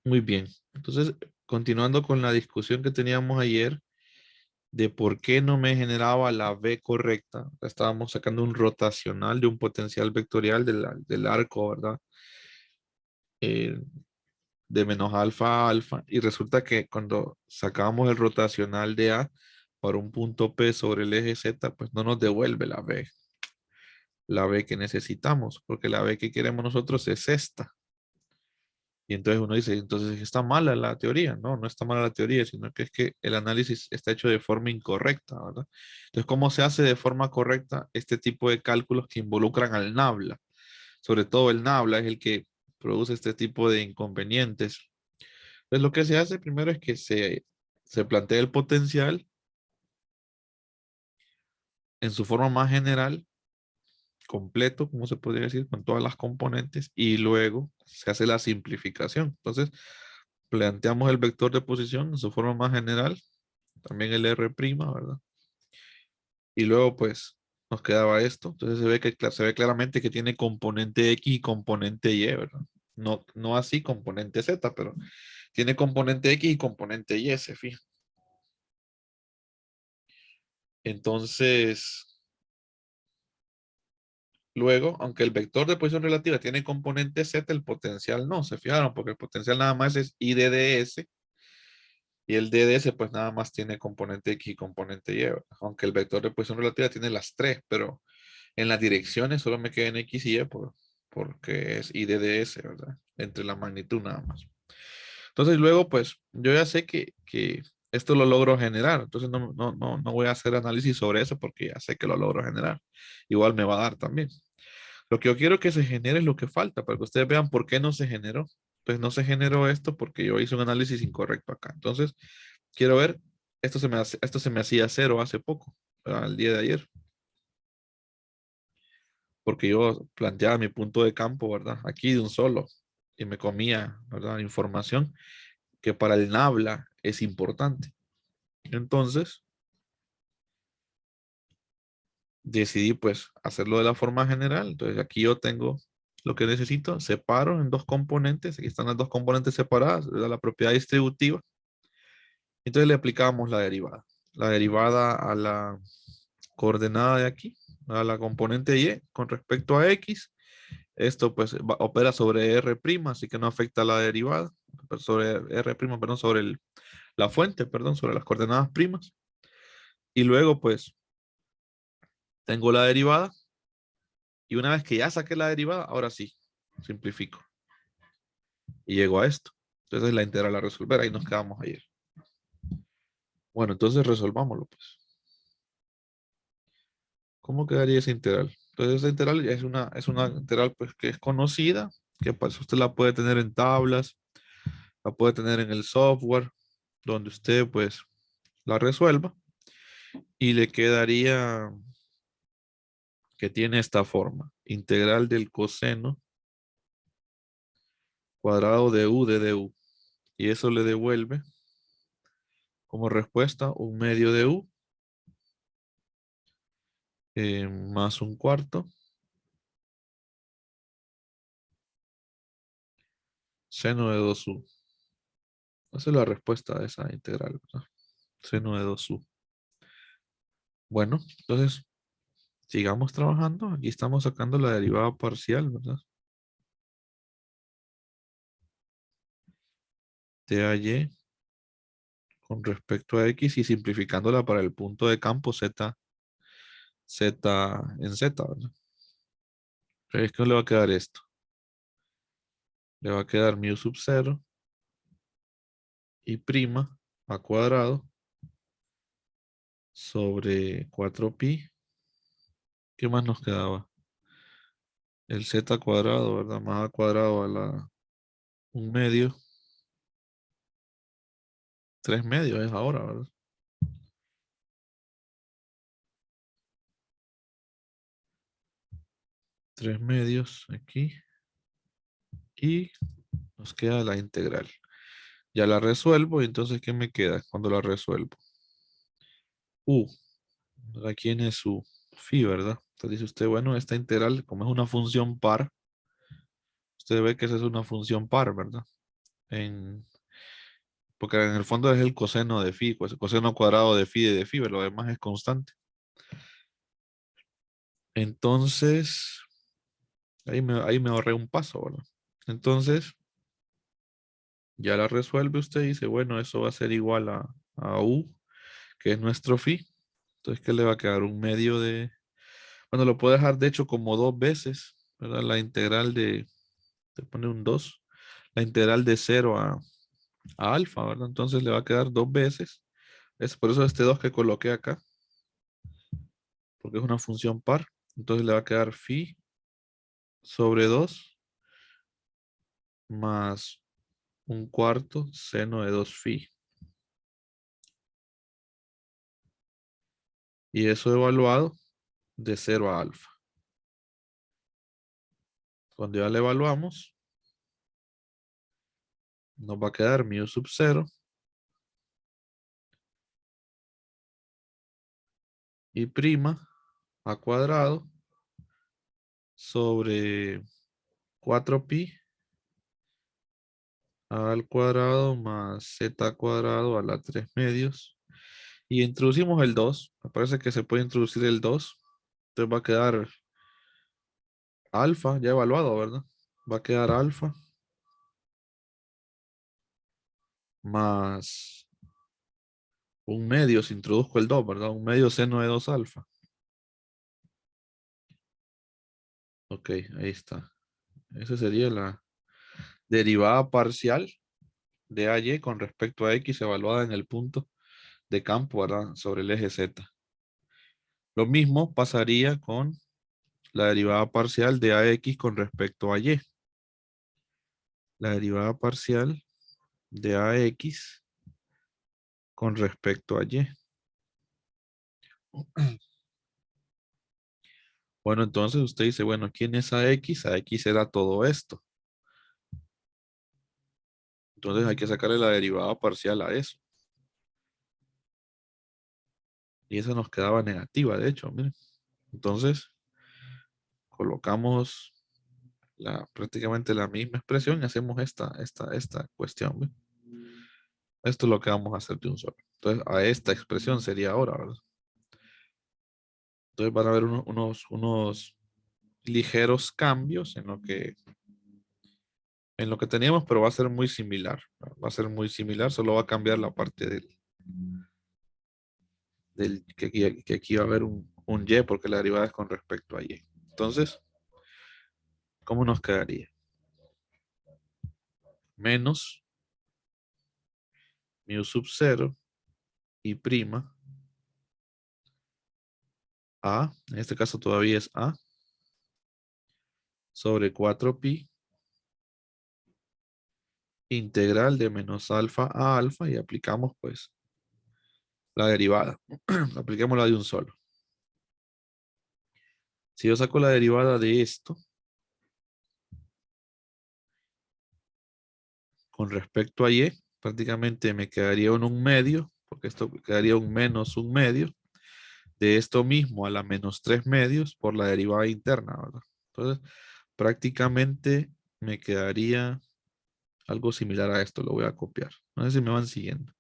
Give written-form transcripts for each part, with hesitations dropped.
Muy bien. Entonces, continuando con la discusión que teníamos ayer de por qué no me generaba la V correcta. Estábamos sacando un rotacional de un potencial vectorial del arco, ¿verdad? Eh, de menos alfa a alfa. Y resulta que cuando sacamos el rotacional de A para un punto P sobre el eje Z, pues no nos devuelve la V que necesitamos, porque la V que queremos nosotros es esta. Y entonces uno dice, entonces está mala la teoría. No, no está mala la teoría, sino que es que el análisis está hecho de forma incorrecta, ¿verdad? Entonces, ¿cómo se hace de forma correcta este tipo de cálculos que involucran al nabla? Sobre todo el nabla es el que produce este tipo de inconvenientes. Entonces, lo que se hace primero es que se plantea el potencial en su forma más general, completo, como se podría decir, con todas las componentes, y luego se hace la simplificación. Entonces, planteamos el vector de posición en su forma más general, también el R', ¿verdad? Y luego pues nos quedaba esto. Entonces se ve claramente que tiene componente X y componente Y, ¿verdad? No, no así componente Z, pero tiene componente X y componente Y, se fija. Entonces, luego, aunque el vector de posición relativa tiene componente Z, el potencial no, se fijaron, porque el potencial nada más es I de ds. Y el DDS pues nada más tiene componente X y componente Y, ¿verdad? Aunque el vector de posición relativa tiene las tres, pero en las direcciones solo me queda en X y Y porque es I de DS, ¿verdad? Entre la magnitud nada más. Entonces luego pues yo ya sé que esto lo logro generar, entonces no voy a hacer análisis sobre eso porque ya sé que lo logro generar. Igual me va a dar también. Lo que yo quiero que se genere es lo que falta, para que ustedes vean por qué no se generó. Pues no se generó esto porque yo hice un análisis incorrecto acá. Entonces, quiero ver, esto se me hacía cero hace poco, ¿verdad? El día de ayer, porque yo planteaba mi punto de campo, ¿verdad? Aquí de un solo, y me comía, ¿verdad? Información que para el NABLA es importante. Entonces, decidí pues hacerlo de la forma general. Entonces, aquí yo tengo lo que necesito, separo en dos componentes, aquí están las dos componentes separadas, la propiedad distributiva. Entonces le aplicamos la derivada. La derivada a la coordenada de aquí, a la componente Y con respecto a X. Esto pues opera sobre R', así que no afecta la derivada. Sobre R', perdón, sobre la fuente, perdón, sobre las coordenadas primas. Y luego pues tengo la derivada. Y una vez que ya saqué la derivada, ahora sí, simplifico. Y llego a esto. Entonces la integral a resolver. Ahí nos quedamos ayer. Bueno, entonces resolvámoslo pues. ¿Cómo quedaría esa integral? Entonces esa integral es una integral pues que es conocida, que pues usted la puede tener en tablas, la puede tener en el software, donde usted pues la resuelva y le quedaría que tiene esta forma, integral del coseno cuadrado de u de du. Y eso le devuelve como respuesta un medio de u más un cuarto seno de 2u. Esa es la respuesta de esa integral, ¿verdad? Seno de 2u. Bueno, entonces sigamos trabajando. Aquí estamos sacando la derivada parcial, ¿verdad? De AY con respecto a X y simplificándola para el punto de campo Z, Z en Z, ¿verdad? Es que le va a quedar esto. Le va a quedar mu sub 0 y prima a cuadrado sobre 4pi. ¿Qué más nos quedaba? El Z cuadrado, ¿verdad? Más a cuadrado a la un medio. 3 medios es ahora, ¿verdad? 3 medios aquí. Y nos queda la integral. Ya la resuelvo y entonces ¿qué me queda cuando la resuelvo? U. Aquí tiene su phi, ¿verdad? Entonces dice usted, bueno, esta integral, como es una función par, usted ve que esa es una función par, ¿verdad? en, porque en el fondo es el coseno de phi, pues el coseno cuadrado de phi de phi, pero lo demás es constante. Entonces, ahí me ahorré un paso, ¿verdad? Entonces, ya la resuelve usted y dice, bueno, eso va a ser igual a u, que es nuestro phi. Entonces, ¿qué le va a quedar? Un medio de... Bueno, lo puedo dejar de hecho como dos veces, ¿verdad? La integral de... Te pone un 2. La integral de 0 a alfa, ¿verdad? Entonces le va a quedar dos veces. Es por eso este 2 que coloqué acá, porque es una función par. Entonces le va a quedar phi sobre 2 más un cuarto seno de 2 phi. Y eso evaluado de 0 a alfa. Cuando ya le evaluamos, nos va a quedar mu sub 0 y prima a cuadrado sobre 4pi al cuadrado más z cuadrado a la 3 medios. Y introducimos el 2. Me parece que se puede introducir el 2. Entonces va a quedar alfa, ya evaluado, ¿verdad? Va a quedar alfa más un medio, si introduzco el 2, ¿verdad? Un medio seno de 2 alfa. Ok, ahí está. Esa sería la derivada parcial de AY con respecto a X evaluada en el punto de campo, ¿verdad? Sobre el eje Z. Lo mismo pasaría con la derivada parcial de AX con respecto a Y. La derivada parcial de AX con respecto a Y. Bueno, entonces usted dice, bueno, ¿quién es AX? AX era todo esto. Entonces hay que sacarle la derivada parcial a eso. Y esa nos quedaba negativa, de hecho, miren. Entonces colocamos prácticamente la misma expresión y hacemos esta cuestión. ¿Ve? Esto es lo que vamos a hacer de un solo. Entonces a esta expresión sería ahora, ¿verdad? Entonces van a haber unos ligeros cambios en lo que teníamos, pero va a ser muy similar. Va a ser muy similar, solo va a cambiar la parte que aquí va a haber un y porque la derivada es con respecto a y. Entonces, ¿cómo nos quedaría? Menos mu sub 0 y prima a, en este caso todavía es a, sobre 4pi integral de menos alfa a alfa y aplicamos pues la derivada. Apliquemos la de un solo. Si yo saco la derivada de esto con respecto a y, prácticamente me quedaría en un medio, porque esto quedaría un menos un medio, de esto mismo a la menos 3 medios por la derivada interna, ¿verdad? Entonces, prácticamente me quedaría algo similar a esto. Lo voy a copiar. No sé si me van siguiendo.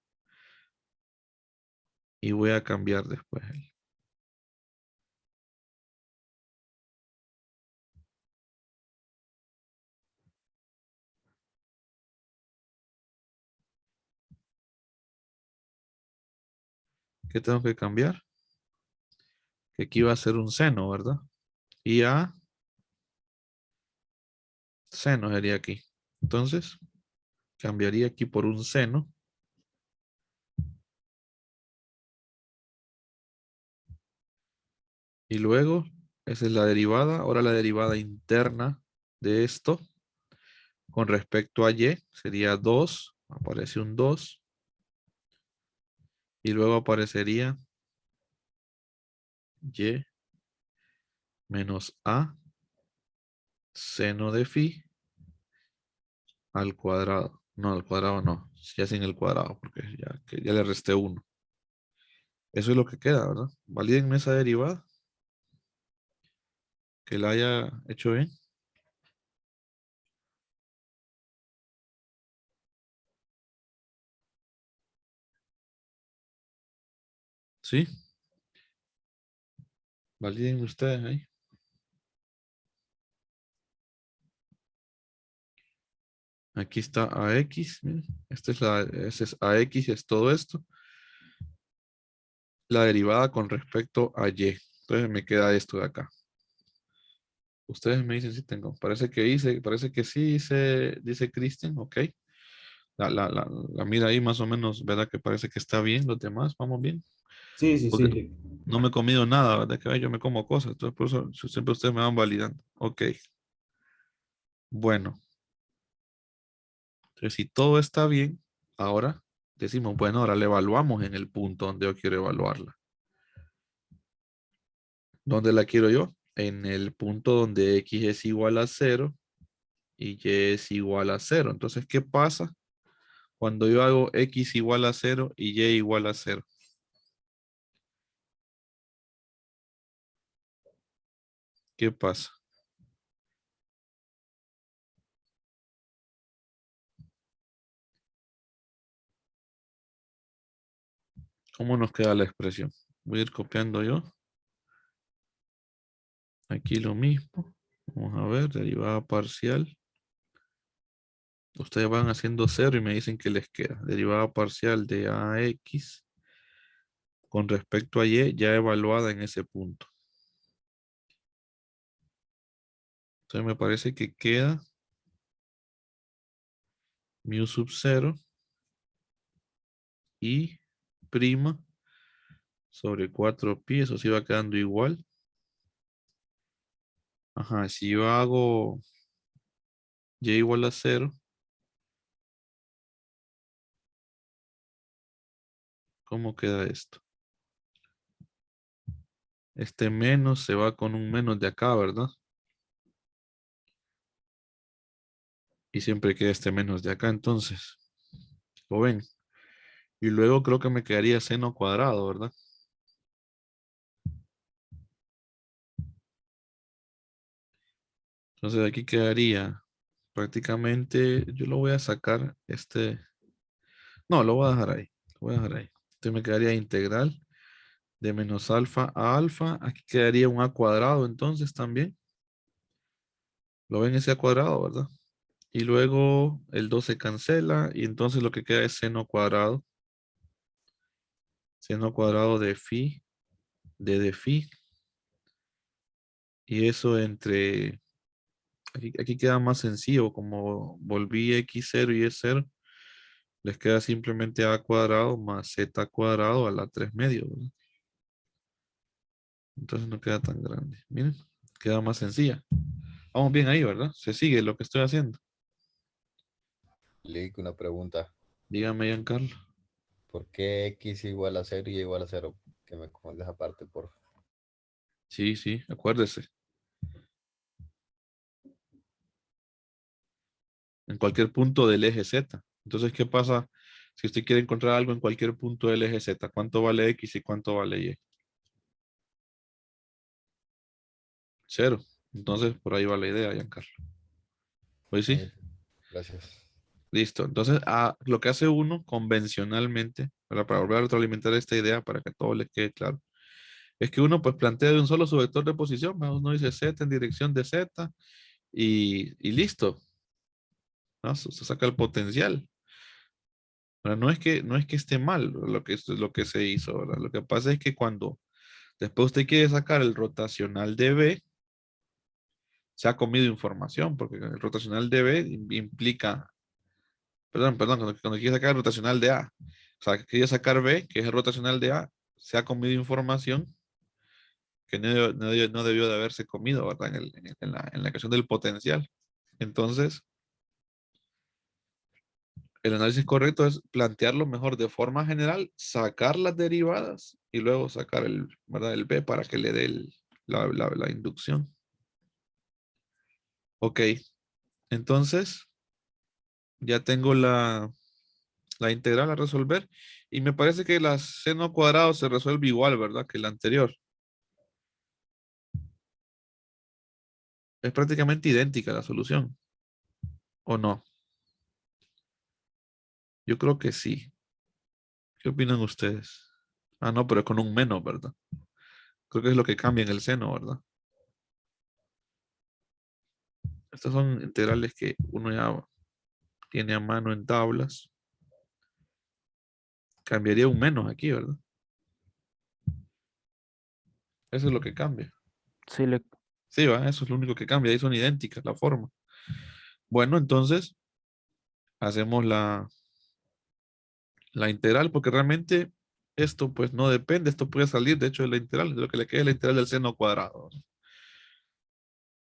Y voy a cambiar después. ¿Qué tengo que cambiar? Que aquí va a ser un seno, ¿verdad? Y a seno sería aquí. Entonces, cambiaría aquí por un seno. Y luego, esa es la derivada. Ahora la derivada interna de esto con respecto a y sería 2. Aparece un 2. Y luego aparecería y menos a seno de phi al cuadrado. No, al cuadrado no. Ya sin el cuadrado, porque ya le resté 1. Eso es lo que queda, ¿verdad? Valídenme esa derivada. Que la haya hecho bien. ¿Sí? Validen ustedes ahí. Aquí está AX. Miren. Ese es AX, es todo esto. La derivada con respecto a Y. Entonces me queda esto de acá. Ustedes me dicen si tengo. Parece que sí dice Cristian, ok. La mira ahí más o menos, ¿verdad? Que parece que está bien. Los demás, vamos bien. Sí, sí, Porque sí. no me he comido nada, ¿verdad? Que yo me como cosas. Entonces, por eso siempre ustedes me van validando. Ok. Bueno. Entonces, si todo está bien, ahora decimos, bueno, ahora la evaluamos en el punto donde yo quiero evaluarla. ¿Dónde la quiero yo? En el punto donde X es igual a 0 y Y es igual a 0. Entonces, ¿qué pasa cuando yo hago X igual a 0 y Y igual a 0? ¿Qué pasa? ¿Cómo nos queda la expresión? Voy a ir copiando yo. Aquí lo mismo. Vamos a ver, derivada parcial. Ustedes van haciendo 0 y me dicen que les queda. Derivada parcial de AX con respecto a Y ya evaluada en ese punto. Entonces me parece que queda mu sub 0 y prima sobre 4pi. Eso sí va quedando igual. Ajá, si yo hago Y igual a 0, ¿cómo queda esto? Este menos se va con un menos de acá, ¿verdad? Y siempre queda este menos de acá, entonces. ¿Lo ven? Y luego creo que me quedaría seno cuadrado, ¿verdad? Entonces aquí quedaría prácticamente, yo lo voy a sacar no, lo voy a dejar ahí, lo voy a dejar ahí. Entonces me quedaría integral de menos alfa a alfa. Aquí quedaría un a cuadrado entonces también. Lo ven ese a cuadrado, ¿verdad? Y luego el 2 se cancela y entonces lo que queda es seno cuadrado de phi, de phi. Y eso aquí queda más sencillo, como volví x0 y es 0, les queda simplemente a cuadrado más z cuadrado a la 3 medio, ¿verdad? Entonces no queda tan grande. Miren, queda más sencilla. Vamos bien ahí, ¿verdad? Se sigue lo que estoy haciendo. Lick, una pregunta. Dígame, Giancarlo. ¿Por qué x igual a cero y y igual a cero? Que me confundes aparte, por favor. Sí, sí, acuérdese. En cualquier punto del eje Z. Entonces, ¿qué pasa si usted quiere encontrar algo en cualquier punto del eje Z? ¿Cuánto vale X y cuánto vale Y? Cero. Entonces, por ahí va la idea, Giancarlo. Pues sí, Gracias. listo. Entonces, lo que hace uno convencionalmente, para volver a retroalimentar esta idea, para que todo les quede claro, es que uno pues plantea de un solo su vector de posición, ¿no? Uno dice Z en dirección de Z y listo, ¿no? Se saca el potencial. Ahora, no es que esté mal lo que se hizo, ¿verdad? Lo que pasa es que cuando después usted quiere sacar el rotacional de B, se ha comido información, porque el rotacional de B implica, perdón, cuando quiere sacar el rotacional de A, o sea, que quiere sacar B, que es el rotacional de A, se ha comido información que no debió de haberse comido, ¿verdad? En la ecuación del potencial. Entonces, el análisis correcto es plantearlo mejor de forma general, sacar las derivadas y luego sacar ¿verdad? El B para que le dé la inducción. Ok, entonces ya tengo la integral a resolver y me parece que la seno cuadrado se resuelve igual, ¿verdad? Que la anterior. Es prácticamente idéntica la solución, ¿o no? Yo creo que sí. ¿Qué opinan ustedes? Ah, no, pero es con un menos, ¿verdad? Creo que es lo que cambia en el seno, ¿verdad? Estas son integrales que uno ya tiene a mano en tablas. Cambiaría un menos aquí, ¿verdad? Eso es lo que cambia. Sí, le, Sí, va, eso es lo único que cambia. Ahí son idénticas la forma. Bueno, entonces hacemos la integral porque realmente esto pues no depende. Esto puede salir de hecho de la integral. Lo que le queda es la integral del seno cuadrado.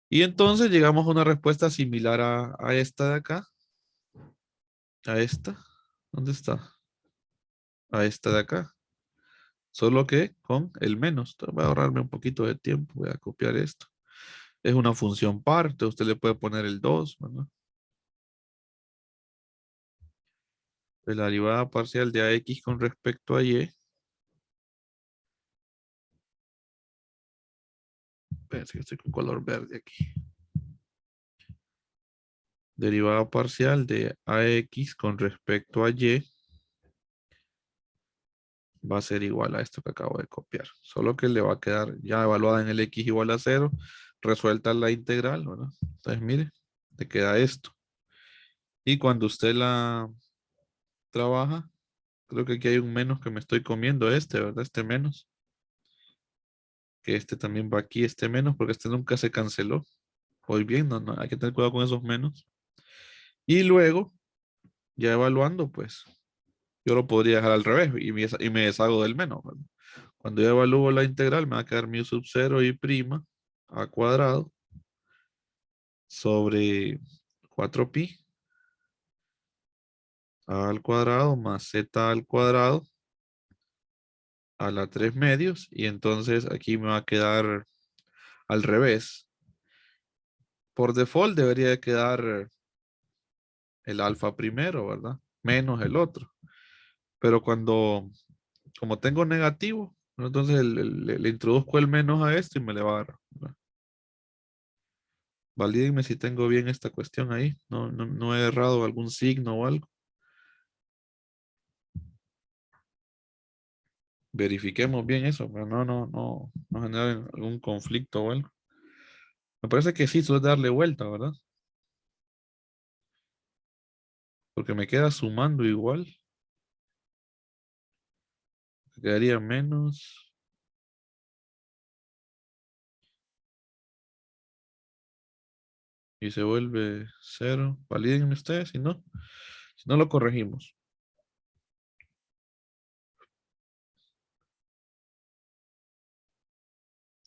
Y entonces llegamos a una respuesta similar a esta de acá. A esta. ¿Dónde está? A esta de acá. Solo que con el menos. Entonces voy a ahorrarme un poquito de tiempo. Voy a copiar esto. Es una función par. Entonces usted le puede poner el 2, ¿verdad? De la derivada parcial de ax con respecto a y. Pensé que estoy con color verde aquí. Derivada parcial de ax con respecto a y va a ser igual a esto que acabo de copiar. Solo que le va a quedar ya evaluada en el x igual a 0, resuelta la integral, ¿verdad? Entonces, mire, le queda esto. Y cuando usted la trabaja, creo que aquí hay un menos que me estoy comiendo este, ¿verdad? Este menos. Que este también va aquí, este menos, porque este nunca se canceló. Hoy bien, no, no, hay que tener cuidado con esos menos. Y luego, ya evaluando, pues, yo lo podría dejar al revés y me deshago del menos, ¿verdad? Cuando yo evalúo la integral, me va a quedar mu sub 0 y prima a cuadrado sobre 4pi al cuadrado más z al cuadrado a la 3 medios. Y entonces aquí me va a quedar al revés. Por default debería de quedar el alfa primero, ¿verdad? Menos el otro. Pero como tengo negativo, entonces le introduzco el menos a esto y me le va a dar, ¿verdad? Valídenme si tengo bien esta cuestión ahí. No he errado algún signo o algo. Verifiquemos bien eso, pero no generen algún conflicto o algo. Me parece que sí, solo es darle vuelta, ¿verdad? Porque me queda sumando igual. Quedaría menos. Y se vuelve cero. Valídenme ustedes, si no lo corregimos.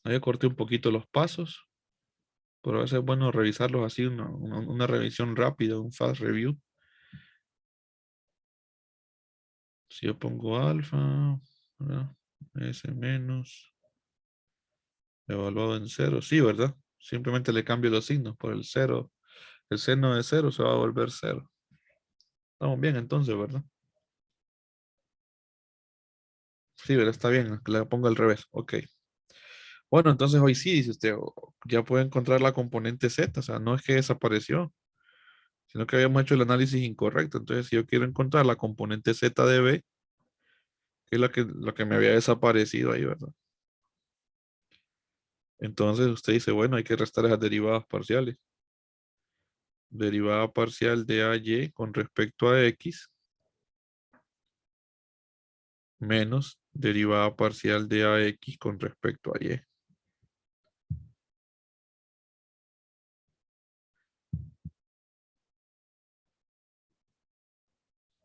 Ahí corté un poquito los pasos. Pero a veces es bueno revisarlos así, una revisión rápida, un fast review. Si yo pongo alfa, ¿verdad? S menos, evaluado en cero. Sí, ¿verdad? Simplemente le cambio los signos por el cero. El seno de cero se va a volver cero. Estamos bien entonces, ¿verdad? Sí, ¿verdad? Está bien, que le pongo al revés. Ok. Bueno, entonces hoy sí, dice usted, ya puede encontrar la componente Z. O sea, no es que desapareció, sino que habíamos hecho el análisis incorrecto. Entonces, si yo quiero encontrar la componente Z de B, que es lo que me había desaparecido ahí, ¿verdad? Entonces usted dice, bueno, hay que restar esas derivadas parciales. Derivada parcial de AY con respecto a X menos derivada parcial de AX con respecto a Y.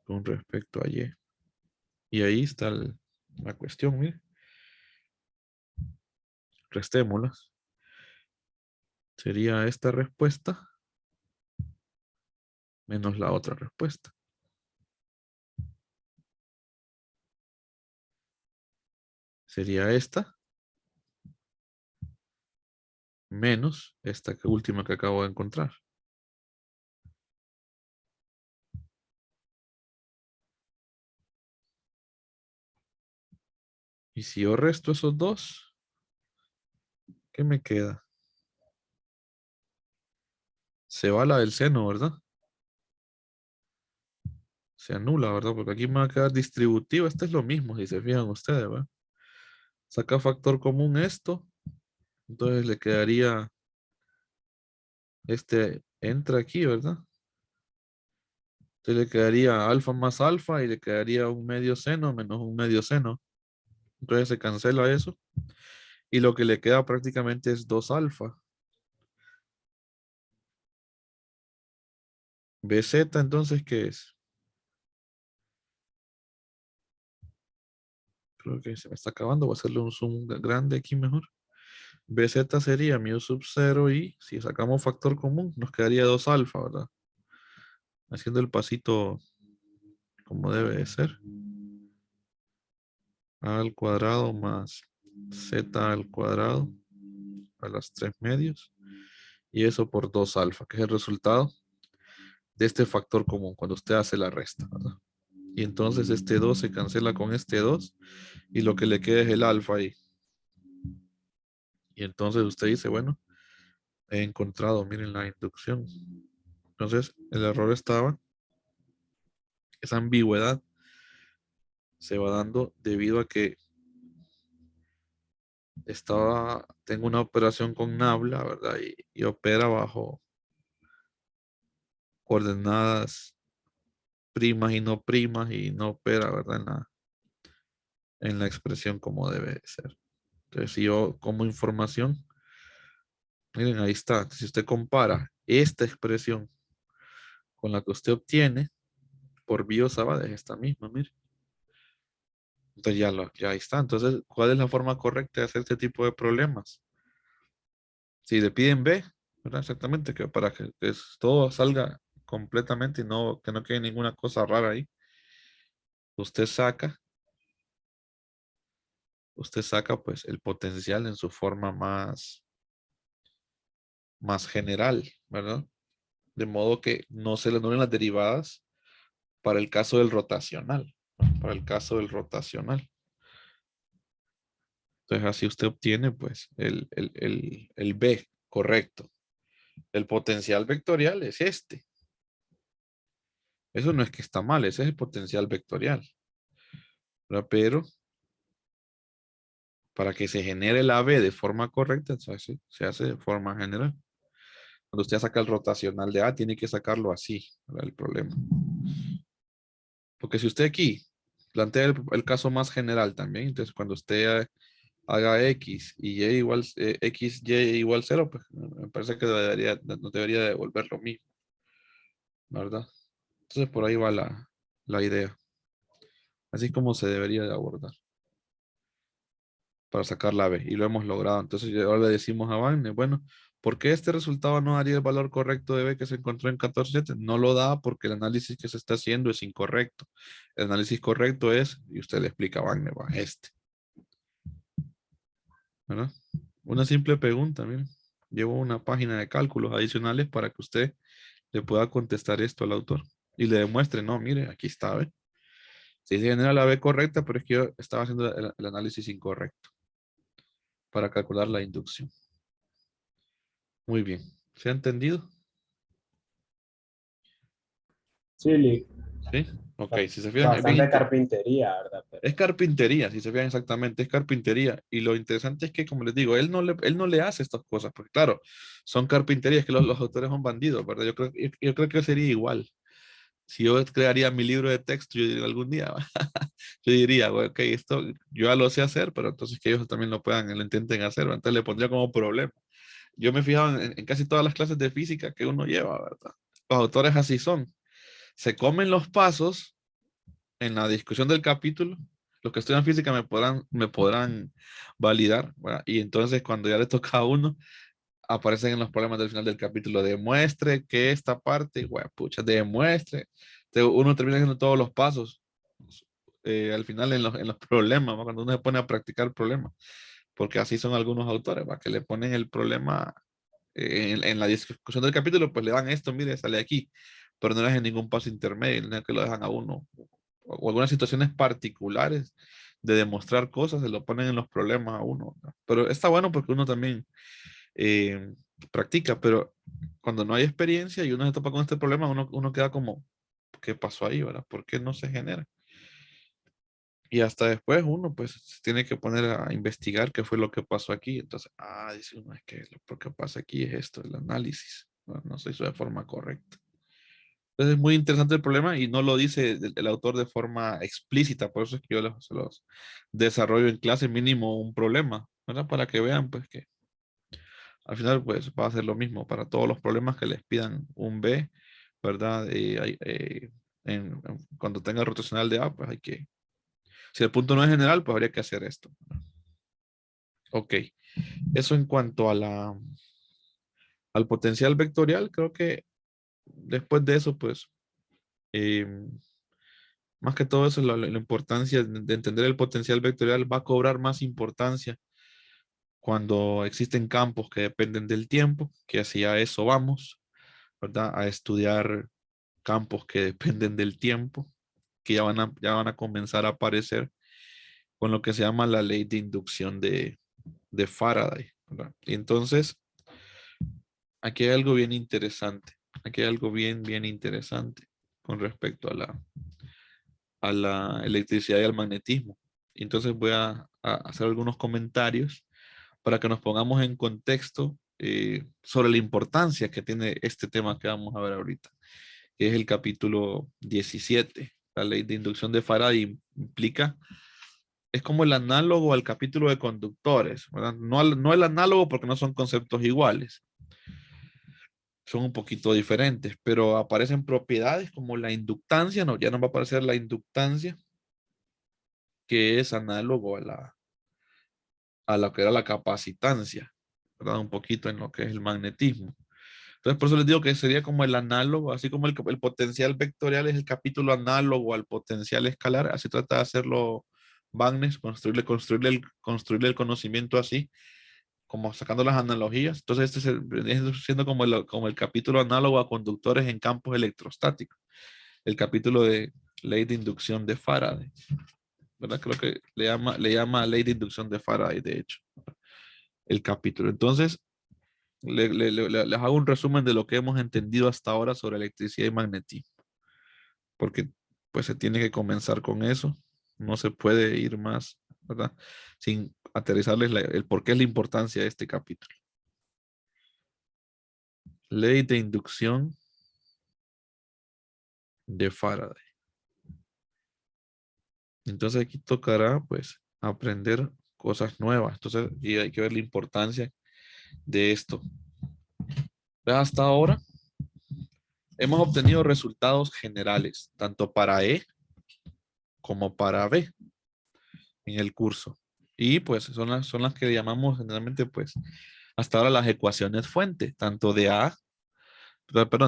Con respecto a Y. Y ahí está la cuestión, mire. Restémoslas. Sería esta respuesta menos la otra respuesta. Sería esta menos esta última que acabo de encontrar. Y si yo resto esos dos, ¿qué me queda? Se va la del seno, ¿verdad? se anula, ¿verdad? Porque aquí me va a quedar distributivo. Este es lo mismo, si se fijan ustedes, ¿verdad? Saca factor común esto. Entonces le quedaría, este entra aquí, ¿verdad? Entonces le quedaría alfa más alfa y le quedaría un medio seno menos un medio seno. Entonces se cancela eso. Y lo que le queda prácticamente es 2 alfa. BZ, entonces, ¿qué es? Creo que se me está acabando. Voy a hacerle un zoom grande aquí mejor. BZ sería mu sub 0 y si sacamos factor común nos quedaría 2 alfa, ¿verdad? Haciendo el pasito como debe de ser. A al cuadrado más z al cuadrado a las 3 medios. Y eso por 2 alfa, que es el resultado de este factor común cuando usted hace la resta, ¿verdad? Y entonces este 2 se cancela con este 2 y lo que le queda es el alfa ahí. Y entonces usted dice, bueno, he encontrado, miren la inducción. Entonces el error estaba, esa ambigüedad se va dando debido a que tengo una operación con Nabla, ¿verdad? Y opera bajo coordenadas primas y no opera, ¿verdad? En la expresión como debe ser. Entonces, si yo como información, miren, ahí está. Si usted compara esta expresión con la que usted obtiene por Biot-Savart, es esta misma, mire. Entonces ya ahí está. Entonces, ¿cuál es la forma correcta de hacer este tipo de problemas? Si le piden B, ¿verdad? Exactamente, que para que todo salga completamente y que no quede ninguna cosa rara ahí, usted saca, pues el potencial en su forma más general, ¿verdad? De modo que no se le anulen las derivadas para el caso del rotacional, ¿no? Para el caso del rotacional. Entonces así usted obtiene pues el B correcto. El potencial vectorial es este. Eso no es que está mal, ese es el potencial vectorial, ¿verdad? Pero para que se genere la B de forma correcta, se hace de forma general. Cuando usted saca el rotacional de A, tiene que sacarlo así, ¿verdad? El problema. Porque si usted aquí plantea el caso más general también, entonces cuando usted haga X y Y igual, X, Y igual 0, pues me parece que no debería devolver lo mismo, ¿verdad? Entonces por ahí va la idea. Así es como se debería de abordar para sacar la B y lo hemos logrado. Entonces ahora le decimos a Wagner, bueno, ¿por qué este resultado no daría el valor correcto de B que se encontró en 14.7? No lo da porque el análisis que se está haciendo es incorrecto. El análisis correcto es, y usted le explica a Wagner, va, ¿verdad? Una simple pregunta, miren. Llevo una página de cálculos adicionales para que usted le pueda contestar esto al autor y le demuestre, no, mire, aquí está, ¿ve? Sí se genera la B correcta, pero es que yo estaba haciendo el análisis incorrecto para calcular la inducción. Muy bien. ¿Se ha entendido? Sí, Sí. Ok, si se fijan, es bien bastante carpintería, ¿verdad? es carpintería, si se fijan exactamente, es carpintería. Y lo interesante es que, como les digo, él no le hace estas cosas, porque claro, son carpinterías que los autores son bandidos, ¿verdad? Yo creo que sería igual. Si yo crearía mi libro de texto, yo diría algún día, yo diría, "Bueno, ok, esto yo ya lo sé hacer, pero entonces que ellos también lo intenten hacer, ¿verdad? Entonces le pondría como problema. Yo me he fijado en casi todas las clases de física que uno lleva, ¿verdad? Los autores así son. Se comen los pasos en la discusión del capítulo. Los que estudian física me podrán validar, ¿verdad? Y entonces cuando ya le toca a uno, aparecen en los problemas del final del capítulo. Demuestre que esta parte, bueno, pucha, demuestre. Uno termina haciendo todos los pasos al final en los problemas, ¿va? Cuando uno se pone a practicar problemas, porque así son algunos autores, ¿va? Que le ponen el problema en la discusión del capítulo, pues le dan esto, mire, sale aquí, pero no le hacen ningún paso intermedio, no es que lo dejan a uno, o algunas situaciones particulares de demostrar cosas, se lo ponen en los problemas a uno, ¿no? Pero está bueno porque uno también eh, practica, pero cuando no hay experiencia y uno se topa con este problema, uno queda como qué pasó ahí, ¿verdad? ¿Por qué no se genera? Y hasta después uno pues se tiene que poner a investigar qué fue lo que pasó aquí. Entonces, dice uno, es que lo que pasa aquí es esto, el análisis. No se hizo de forma correcta. Entonces es muy interesante el problema y no lo dice el autor de forma explícita, por eso es que yo se los desarrollo en clase mínimo un problema, ¿verdad? Para que vean pues que al final pues va a ser lo mismo para todos los problemas que les pidan un B, ¿verdad? Cuando tenga rotacional de A, pues hay que, si el punto no es general, pues habría que hacer esto. Ok, eso en cuanto a al potencial vectorial, creo que después de eso, pues, más que todo eso, la importancia de entender el potencial vectorial va a cobrar más importancia cuando existen campos que dependen del tiempo, que hacia eso vamos, ¿verdad? A estudiar campos que dependen del tiempo, que ya van a comenzar a aparecer con lo que se llama la ley de inducción de Faraday, ¿verdad? Y entonces, aquí hay algo bien interesante. Aquí hay algo bien interesante con respecto a la electricidad y al magnetismo. Entonces voy a hacer algunos comentarios para que nos pongamos en contexto sobre la importancia que tiene este tema que vamos a ver ahorita, que es el capítulo 17. La ley de inducción de Faraday implica, es como el análogo al capítulo de conductores, ¿verdad? No el análogo porque no son conceptos iguales, son un poquito diferentes, pero aparecen propiedades como la inductancia, no, ya no va a aparecer la inductancia, que es análogo a lo que era la capacitancia, ¿verdad? Un poquito en lo que es el magnetismo. Entonces, por eso les digo que sería como el análogo, así como el potencial vectorial es el capítulo análogo al potencial escalar, así trata de hacerlo Bagnes, construirle el conocimiento así, como sacando las analogías. Entonces, viene siendo como el capítulo análogo a conductores en campos electrostáticos, el capítulo de ley de inducción de Faraday, ¿verdad? Creo que le llama ley de inducción de Faraday, de hecho, el capítulo. Entonces, les hago un resumen de lo que hemos entendido hasta ahora sobre electricidad y magnetismo, porque pues se tiene que comenzar con eso, no se puede ir más, ¿verdad? Sin aterrizarles el por qué es la importancia de este capítulo. Ley de inducción de Faraday. Entonces aquí tocará pues aprender cosas nuevas, entonces y hay que ver la importancia de esto. Hasta ahora hemos obtenido resultados generales, tanto para E como para B en el curso. Y pues son las que llamamos generalmente pues hasta ahora las ecuaciones fuente, tanto de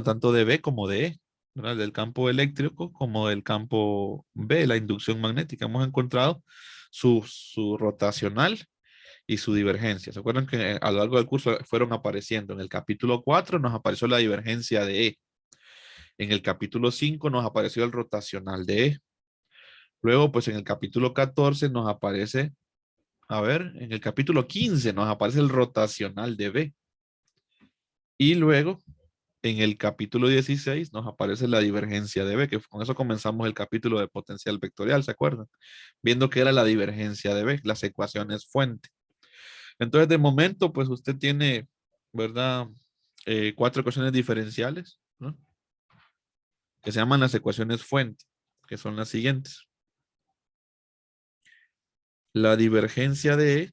tanto de B como de E, ¿verdad? Del campo eléctrico como del campo B, la inducción magnética. Hemos encontrado su rotacional y su divergencia. ¿Se acuerdan que a lo largo del curso fueron apareciendo? En el capítulo 4 nos apareció la divergencia de E. En el capítulo 5 nos apareció el rotacional de E. Luego, pues en el capítulo 14 nos aparece, a ver, en el capítulo 15 nos aparece el rotacional de B. Y luego, en el capítulo 16 nos aparece la divergencia de B, que con eso comenzamos el capítulo de potencial vectorial, ¿se acuerdan? Viendo que era la divergencia de B, las ecuaciones fuente. Entonces, de momento, pues usted tiene, ¿verdad? 4 ecuaciones diferenciales, ¿no? Que se llaman las ecuaciones fuente, que son las siguientes. La divergencia de E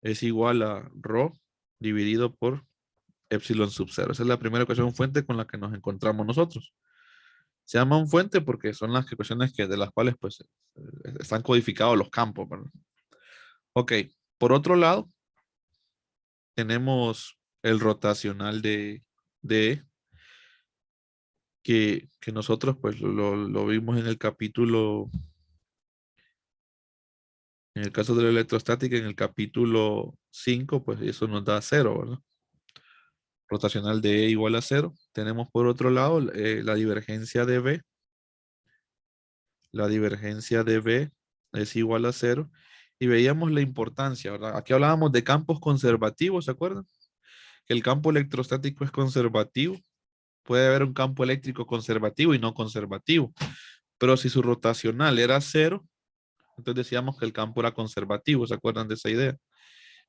es igual a ρ dividido por epsilon sub 0. Esa es la primera ecuación fuente con la que nos encontramos nosotros. Se llaman fuente porque son las ecuaciones de las cuales pues están codificados los campos, ¿verdad? Ok, por otro lado, tenemos el rotacional de E, que nosotros pues lo vimos en el capítulo, en el caso de la electrostática, en el capítulo 5, pues eso nos da 0, ¿verdad? Rotacional de E igual a 0. Tenemos por otro lado la divergencia de B. La divergencia de B es igual a 0. Y veíamos la importancia, ¿verdad? Aquí hablábamos de campos conservativos, ¿se acuerdan? Que el campo electrostático es conservativo Puede haber un campo eléctrico conservativo y no conservativo. Pero si su rotacional era 0, entonces decíamos que el campo era conservativo. ¿Se acuerdan de esa idea?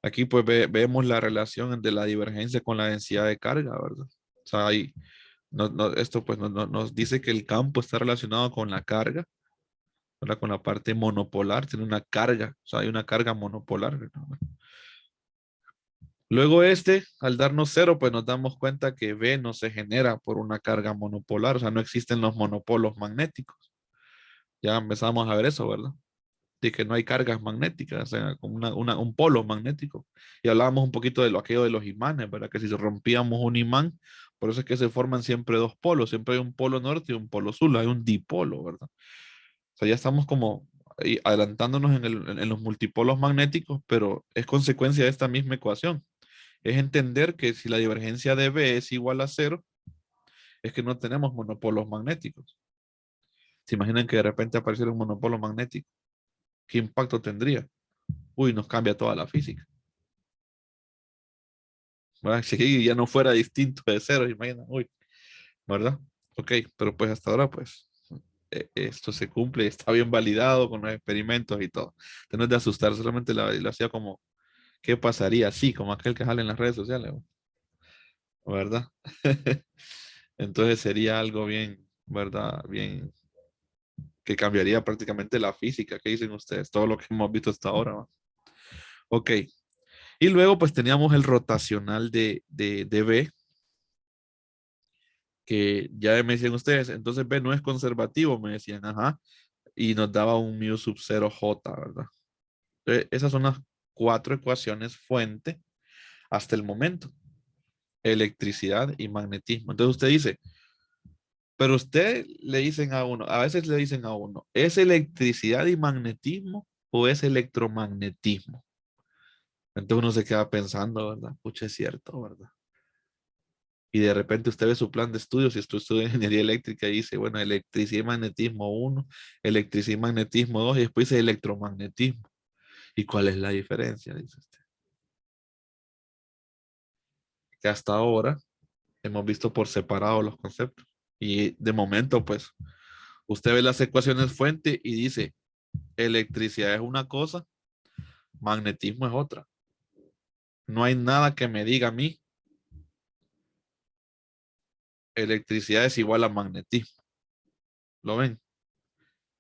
Aquí pues vemos la relación de la divergencia con la densidad de carga, ¿verdad? O sea, ahí, esto pues nos dice que el campo está relacionado con la carga, ¿verdad? Con la parte monopolar, tiene una carga, o sea, hay una carga monopolar, ¿verdad? Luego al darnos 0, pues nos damos cuenta que B no se genera por una carga monopolar, o sea, no existen los monopolos magnéticos. Ya empezamos a ver eso, ¿verdad? De que no hay cargas magnéticas, o sea, como un polo magnético. Y hablábamos un poquito de aquello de los imanes, ¿verdad? Que si rompíamos un imán, por eso es que se forman siempre dos polos, siempre hay un polo norte y un polo sur, hay un dipolo, ¿verdad? O sea, ya estamos como ahí adelantándonos en los multipolos magnéticos, pero es consecuencia de esta misma ecuación. Es entender que si la divergencia de B es igual a 0, es que no tenemos monopolos magnéticos. ¿Se imaginan que de repente apareciera un monopolo magnético? ¿Qué impacto tendría? Uy, nos cambia toda la física. ¿Verdad? Si ya no fuera distinto de 0, imagina, uy, ¿verdad? Ok, pero pues hasta ahora, pues, esto se cumple, está bien validado con los experimentos y todo. Entonces no es de asustar, solamente lo hacía como, ¿qué pasaría? Sí, como aquel que sale en las redes sociales, ¿verdad? Entonces sería algo bien, ¿verdad? Bien, que cambiaría prácticamente la física. ¿Qué dicen ustedes? Todo lo que hemos visto hasta ahora, ¿va? Ok. Y luego pues teníamos el rotacional de B, que ya me decían ustedes, entonces B no es conservativo, me decían, ajá, y nos daba un mu sub 0 J, ¿verdad? Entonces, esas son las 4 ecuaciones fuente hasta el momento. Electricidad y magnetismo. Entonces usted dice, pero usted le dicen a uno, a veces le dicen a uno, ¿es electricidad y magnetismo o es electromagnetismo? Entonces uno se queda pensando, ¿verdad? Pucha, es cierto, ¿verdad? Y de repente usted ve su plan de estudios, si usted estudia ingeniería eléctrica y dice, bueno, electricidad y magnetismo 1, electricidad y magnetismo 2, y después dice electromagnetismo. ¿Y cuál es la diferencia? Dice usted. Que hasta ahora hemos visto por separado los conceptos. Y de momento, pues, usted ve las ecuaciones fuente y dice, electricidad es una cosa, magnetismo es otra. No hay nada que me diga a mí, electricidad es igual a magnetismo. ¿Lo ven?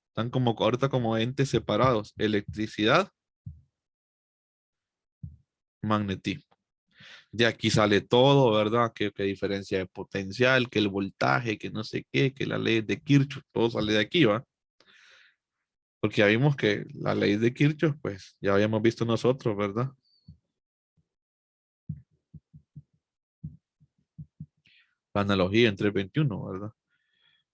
Están como ahorita como entes separados. Electricidad, magnetismo. De aquí sale todo, ¿verdad? Que diferencia de potencial, que el voltaje, que no sé qué, que la ley de Kirchhoff, todo sale de aquí, ¿va? Porque ya vimos que la ley de Kirchhoff, pues ya habíamos visto nosotros, ¿verdad? La analogía entre el 21, ¿verdad?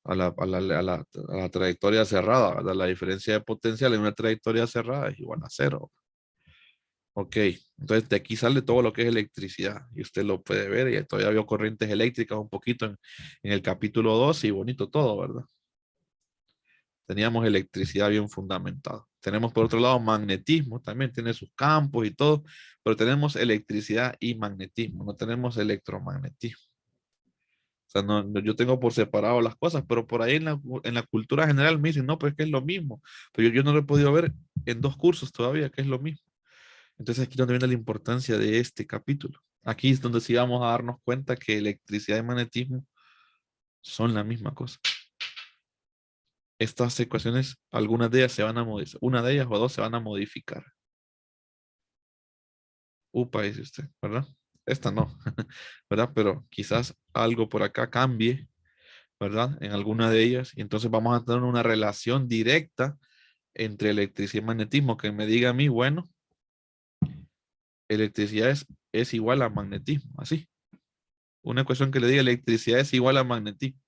A la trayectoria cerrada, ¿verdad? La diferencia de potencial en una trayectoria cerrada es igual a 0. Ok, entonces de aquí sale todo lo que es electricidad y usted lo puede ver y todavía veo corrientes eléctricas un poquito en el capítulo 2 y bonito todo, ¿verdad? Teníamos electricidad bien fundamentada. Tenemos por otro lado magnetismo, también tiene sus campos y todo, pero tenemos electricidad y magnetismo, no tenemos electromagnetismo. O sea, yo tengo por separado las cosas, pero por ahí en la cultura general me dicen, no, pues es que es lo mismo. Pero yo no lo he podido ver en 2 cursos todavía, que es lo mismo. Entonces aquí es donde viene la importancia de este capítulo. Aquí es donde sí vamos a darnos cuenta que electricidad y magnetismo son la misma cosa. Estas ecuaciones, algunas de ellas se van a modificar, una de ellas o dos se van a modificar. Upa, dice usted, ¿verdad? Esta no, ¿verdad? Pero quizás algo por acá cambie, ¿verdad? En alguna de ellas. Y entonces vamos a tener una relación directa entre electricidad y magnetismo. Que me diga a mí, bueno, electricidad es igual a magnetismo, así. Una ecuación que le diga electricidad es igual a magnetismo.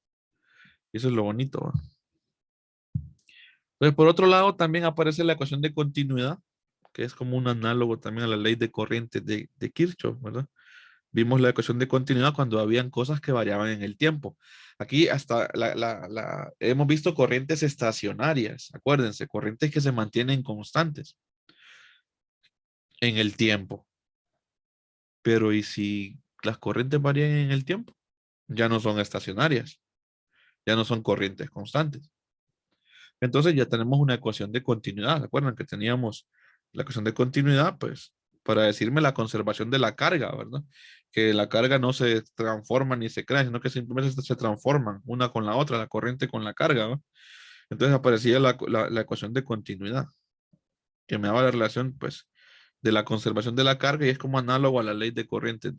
Y eso es lo bonito, ¿va? Entonces, por otro lado, también aparece la ecuación de continuidad, que es como un análogo también a la ley de corriente de Kirchhoff, ¿verdad? Vimos la ecuación de continuidad cuando habían cosas que variaban en el tiempo. Aquí hasta hemos visto corrientes estacionarias, acuérdense, corrientes que se mantienen constantes en el tiempo. Pero ¿y si las corrientes varían en el tiempo? ya no son estacionarias, ya no son corrientes constantes. Entonces ya tenemos una ecuación de continuidad. ¿Se acuerdan que teníamos la ecuación de continuidad? Pues para decirme la conservación de la carga, ¿verdad? Que la carga no se transforma ni se crea, sino que simplemente se transforman una con la otra, la corriente con la carga, ¿no? Entonces aparecía la ecuación de continuidad, que me daba la relación, pues, de la conservación de la carga y es como análogo a la ley de corrientes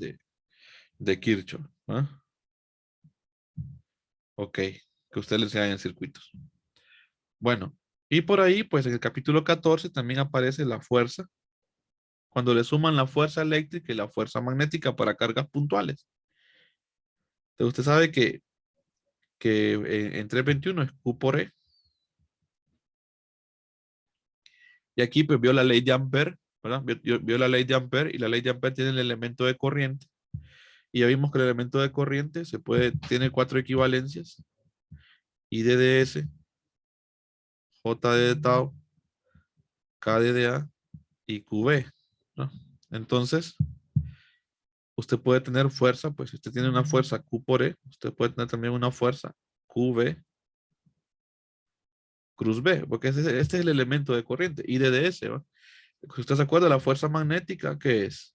de Kirchhoff, ¿no? Ok, que ustedes le enseñan en circuitos. Bueno, y por ahí, pues en el capítulo 14 también aparece la fuerza, cuando le suman la fuerza eléctrica y la fuerza magnética para cargas puntuales. Entonces usted sabe que en 321 es Q por E. Y aquí pues vio la ley de Ampere, ¿verdad? Vio la ley de Ampere y la ley de Ampere tiene el elemento de corriente. Y ya vimos que el elemento de corriente tiene 4 equivalencias. I de ds, J de tau, K de A y QB, ¿no? Entonces, usted puede tener fuerza, pues si usted tiene una fuerza Q por E, usted puede tener también una fuerza QB cruz B, porque este es el elemento de corriente, I de ds, ¿va? Si usted se acuerda, la fuerza magnética, ¿qué es?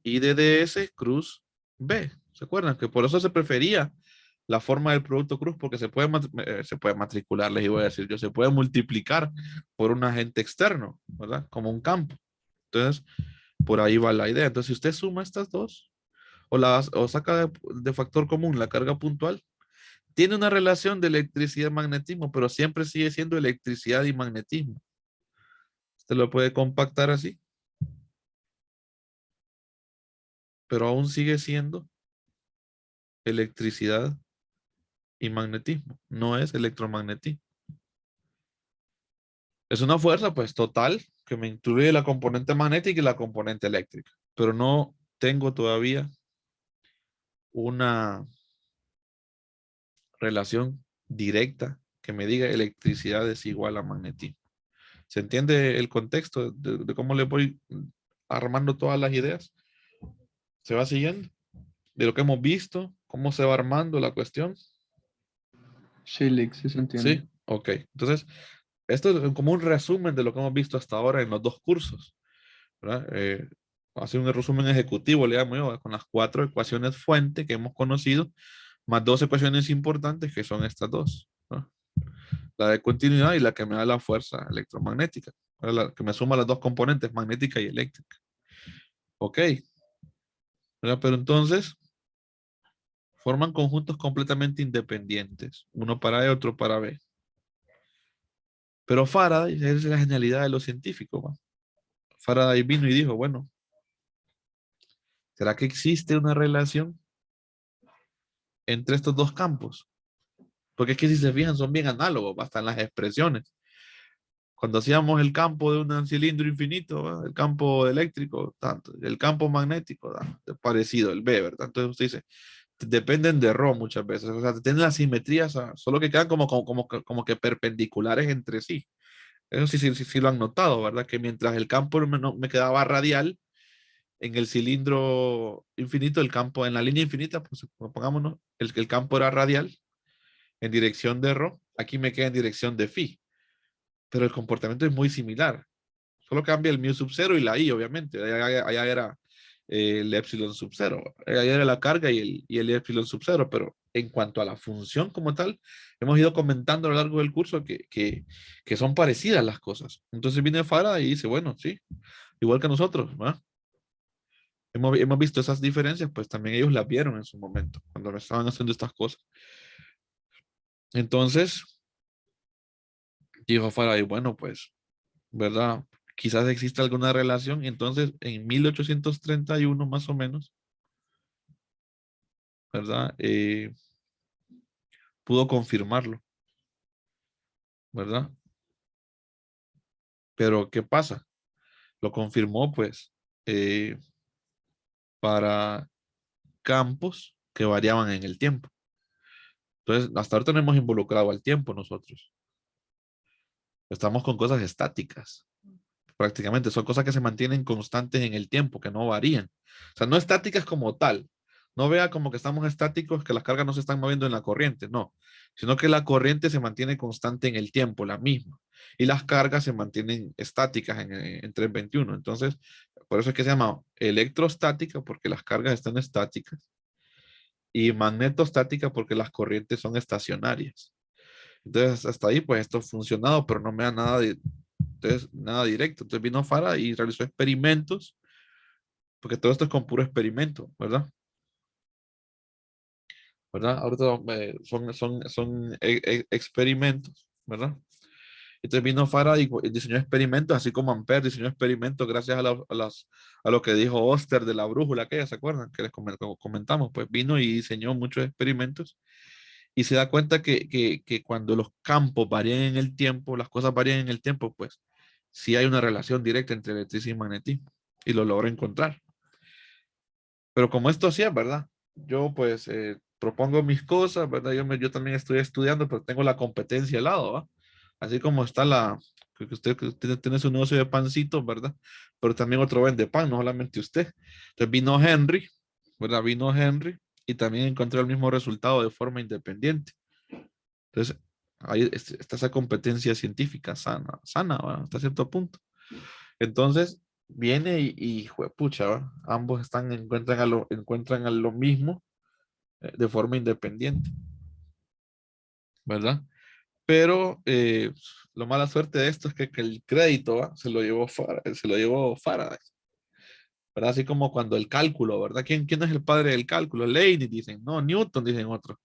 I de ds cruz B. ¿Se acuerdan? Que por eso se prefería la forma del producto cruz, porque se puede matricular, les iba a decir yo, se puede multiplicar por un agente externo, ¿verdad? Como un campo. Entonces, por ahí va la idea. Entonces, si usted suma estas dos, o saca de factor común la carga puntual, tiene una relación de electricidad y magnetismo, pero siempre sigue siendo electricidad y magnetismo. Usted lo puede compactar así, pero aún sigue siendo electricidad y magnetismo, no es electromagnetismo. Es una fuerza pues total que me incluye la componente magnética y la componente eléctrica, pero no tengo todavía una relación directa que me diga electricidad es igual a magnetismo. ¿Se entiende el contexto de cómo le voy armando todas las ideas? ¿Se va siguiendo? De lo que hemos visto, cómo se va armando la cuestión. Sí, Lick, sí se entiende. Sí, ok. Entonces, esto es como un resumen de lo que hemos visto hasta ahora en los dos cursos, ¿verdad? Hace un resumen ejecutivo, le llamo yo, con las 4 ecuaciones fuente que hemos conocido, más 2 ecuaciones importantes que son estas dos, ¿no? La de continuidad y la que me da la fuerza electromagnética, la que me suma las dos componentes, magnética y eléctrica. Ok, ¿verdad? Pero entonces forman conjuntos completamente independientes, uno para E, otro para B. Pero Faraday, esa es la genialidad de los científicos, ¿va? Faraday vino y dijo, bueno, ¿será que existe una relación entre estos dos campos? Porque es que si se fijan son bien análogos, hasta en las expresiones. Cuando hacíamos el campo de un cilindro infinito, ¿verdad? El campo eléctrico, tanto, el campo magnético, ¿verdad? Parecido, el B, ¿verdad? Entonces usted dice, dependen de Rho muchas veces, o sea, tienen las simetrías, solo que quedan como que perpendiculares entre sí. Eso sí lo han notado, ¿verdad? Que mientras el campo me quedaba radial, en el cilindro infinito, el campo, en la línea infinita, pues pongámonos, el campo era radial en dirección de Rho, aquí me queda en dirección de phi, pero el comportamiento es muy similar. Solo cambia el mu sub 0 y la i, obviamente. Allá era el epsilon sub 0. Allá era la carga y el epsilon sub 0, pero en cuanto a la función como tal, hemos ido comentando a lo largo del curso que son parecidas las cosas. Entonces viene Faraday y dice, bueno, sí, igual que nosotros, ¿verdad? Hemos visto esas diferencias, pues también ellos las vieron en su momento, cuando estaban haciendo estas cosas. Entonces, dijo Faraday, bueno, pues, ¿verdad? Quizás exista alguna relación. Y entonces, en 1831 más o menos, ¿verdad? Pudo confirmarlo, ¿verdad? Pero, ¿qué pasa? Lo confirmó, pues, para campos que variaban en el tiempo. Entonces, hasta ahorita no hemos involucrado al tiempo nosotros. Estamos con cosas estáticas. Prácticamente son cosas que se mantienen constantes en el tiempo, que no varían. O sea, no estáticas como tal, No vea como que estamos estáticos, que las cargas no se están moviendo en la corriente, no, sino que la corriente se mantiene constante en el tiempo, la misma, y las cargas se mantienen estáticas en 321. Entonces, por eso es que se llama electrostática, porque las cargas están estáticas, y magnetostática, porque las corrientes son estacionarias. Entonces, hasta ahí, pues esto ha funcionado, pero no me da nada, entonces, nada directo. Entonces vino Faraday y realizó experimentos, porque todo esto es con puro experimento, ¿verdad? ¿Verdad? Ahorita son experimentos, ¿verdad? Entonces vino Faraday y diseñó experimentos, así como Ampère diseñó experimentos gracias a lo que dijo Oster de la brújula aquella, ¿se acuerdan? Que les comentamos, pues vino y diseñó muchos experimentos y se da cuenta que cuando los campos varían en el tiempo, las cosas varían en el tiempo, pues sí hay una relación directa entre electricidad y magnetismo y lo logró encontrar. Pero como esto sí es, ¿verdad? Yo pues propongo mis cosas, ¿verdad? Yo también estoy estudiando, pero tengo la competencia al lado, ¿va? Así como está que usted tiene su negocio de pancitos, ¿verdad? Pero también otro vende pan, no solamente usted. Entonces vino Henry, ¿verdad? Vino Henry y también encontró el mismo resultado de forma independiente. Entonces, ahí está esa competencia científica sana, ¿va? Hasta cierto punto. Entonces, viene y juepucha, ¿va? Ambos encuentran a lo mismo de forma independiente, ¿verdad? Pero lo mala suerte de esto es que el crédito ¿va? Se lo llevó Faraday, ¿verdad? Así como cuando el cálculo, ¿verdad? ¿Quién es el padre del cálculo? Leibniz, dicen, no, Newton, dicen otros.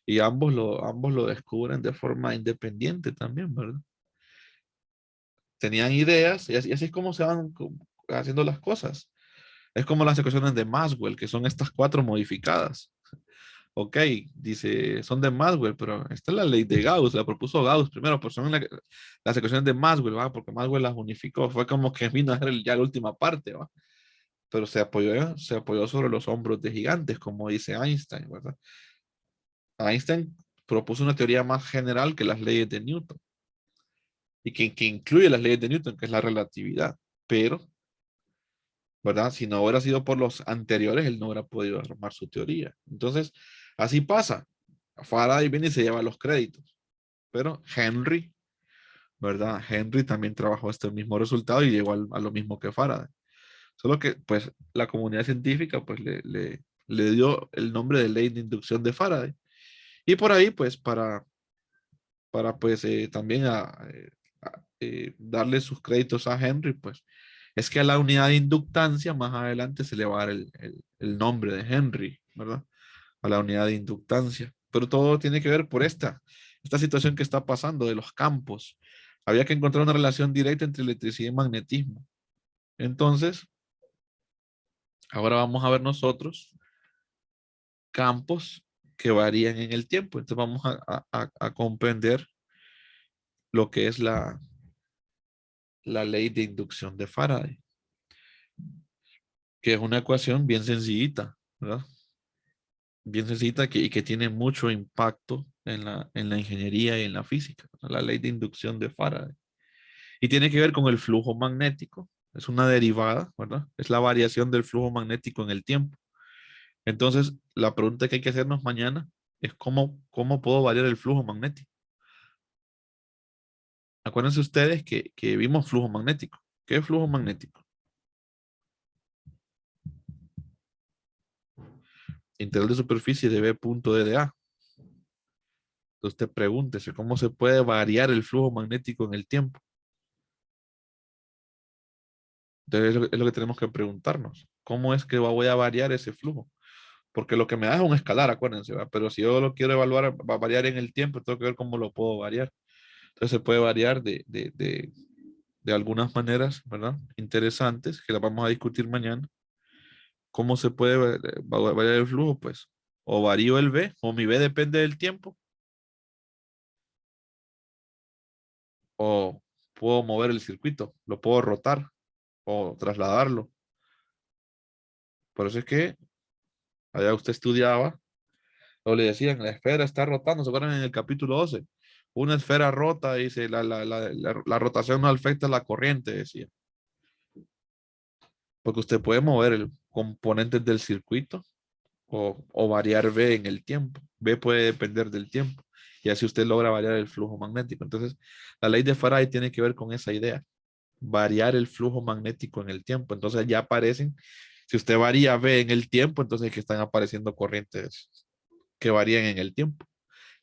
Y ambos lo descubren de forma independiente también, ¿verdad? Tenían ideas y así es como se van haciendo las cosas. Es como las ecuaciones de Maxwell, que son estas 4 modificadas. Ok, dice, son de Maxwell, pero esta es la ley de Gauss, la propuso Gauss primero, pues son las ecuaciones de Maxwell, ¿va? Porque Maxwell las unificó, fue como que vino a ser ya la última parte, ¿va? Pero se apoyó sobre los hombros de gigantes, como dice Einstein, ¿verdad? Einstein propuso una teoría más general que las leyes de Newton, y que incluye las leyes de Newton, que es la relatividad, pero ¿verdad? Si no hubiera sido por los anteriores, él no hubiera podido armar su teoría. Entonces, así pasa. Faraday viene y se lleva los créditos. Pero Henry, ¿verdad? Henry también trabajó este mismo resultado y llegó a lo mismo que Faraday. Solo que, pues, la comunidad científica, pues, le dio el nombre de ley de inducción de Faraday. Y por ahí, pues, pues, también darle sus créditos a Henry, pues, es que a la unidad de inductancia más adelante se le va a dar el nombre de Henry, ¿verdad? A la unidad de inductancia. Pero todo tiene que ver por esta situación que está pasando de los campos. Había que encontrar una relación directa entre electricidad y magnetismo. Entonces, ahora vamos a ver nosotros campos que varían en el tiempo. Entonces vamos a comprender lo que es la ley de inducción de Faraday, que es una ecuación bien sencillita, ¿verdad? Bien sencillita y que tiene mucho impacto en la ingeniería y en la física, la ley de inducción de Faraday. Y tiene que ver con el flujo magnético, es una derivada, ¿verdad? Es la variación del flujo magnético en el tiempo. Entonces, la pregunta que hay que hacernos mañana es cómo puedo variar el flujo magnético. Acuérdense ustedes que vimos flujo magnético. ¿Qué es flujo magnético? Integral de superficie de B punto de A. Entonces usted pregúntese cómo se puede variar el flujo magnético en el tiempo. Entonces es lo que tenemos que preguntarnos. ¿Cómo es que voy a variar ese flujo? Porque lo que me da es un escalar, acuérdense, ¿va? Pero si yo lo quiero evaluar, va a variar en el tiempo, tengo que ver cómo lo puedo variar. Entonces se puede variar de algunas maneras, ¿verdad? Interesantes, que las vamos a discutir mañana. ¿Cómo se puede variar el flujo? Pues o varío el V, o mi V depende del tiempo, o puedo mover el circuito, lo puedo rotar o trasladarlo. Por eso es que allá usted estudiaba, o le decían, la esfera está rotando, ¿se acuerdan en el capítulo 12? Una esfera rota, dice, la rotación no afecta la corriente, decía. Porque usted puede mover el componentes del circuito o variar V en el tiempo. V puede depender del tiempo. Y así usted logra variar el flujo magnético. Entonces, la ley de Faraday tiene que ver con esa idea. Variar el flujo magnético en el tiempo. Entonces ya aparecen, si usted varía V en el tiempo, entonces que están apareciendo corrientes que varían en el tiempo.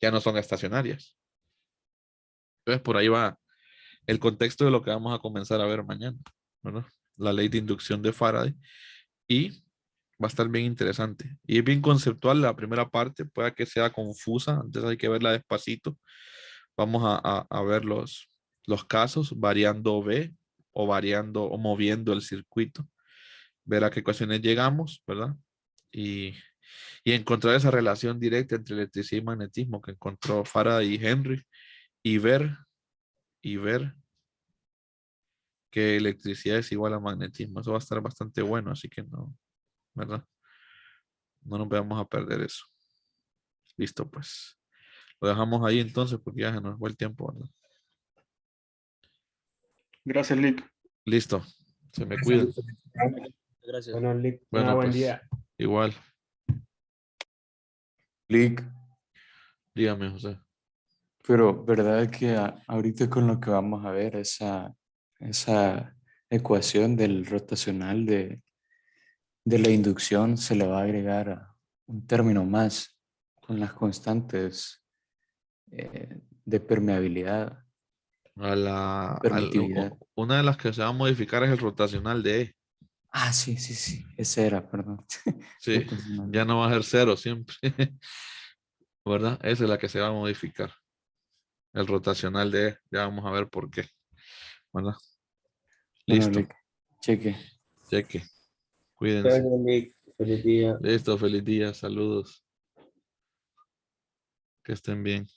Ya no son estacionarias. Entonces por ahí va el contexto de lo que vamos a comenzar a ver mañana, ¿verdad? La ley de inducción de Faraday. Y va a estar bien interesante. Y es bien conceptual la primera parte, puede que sea confusa, entonces hay que verla despacito. Vamos a ver los casos, variando V o variando o moviendo el circuito, ver a qué ecuaciones llegamos, ¿verdad? Y, y encontrar esa relación directa entre electricidad y magnetismo que encontró Faraday y Henry y ver que electricidad es igual a magnetismo. Eso va a estar bastante bueno, así que no, ¿verdad? No nos vamos a perder eso. Listo, pues. Lo dejamos ahí entonces porque ya se nos fue el tiempo, ¿verdad? Gracias, Lick. Listo. Se me cuidan. Gracias. Bueno, Lick, Bueno, buen pues, día. igual. Lick, Dígame, José. pero ¿verdad que ahorita con lo que vamos a ver, esa ecuación del rotacional de la inducción se le va a agregar un término más con las constantes de permeabilidad, permitividad? Una de las que se va a modificar es el rotacional de E. Ah, sí, sí, sí, ese era, perdón. Sí, Rotacional. ya no va a ser cero siempre. ¿Verdad? Esa es la que se va a modificar. El rotacional de E. Ya vamos a ver por qué. ¿Verdad? Bueno, Listo. Lick, cheque. Cheque. Cuídense. Gracias, Nick. Feliz día. Listo. Feliz día. Saludos. Que estén bien.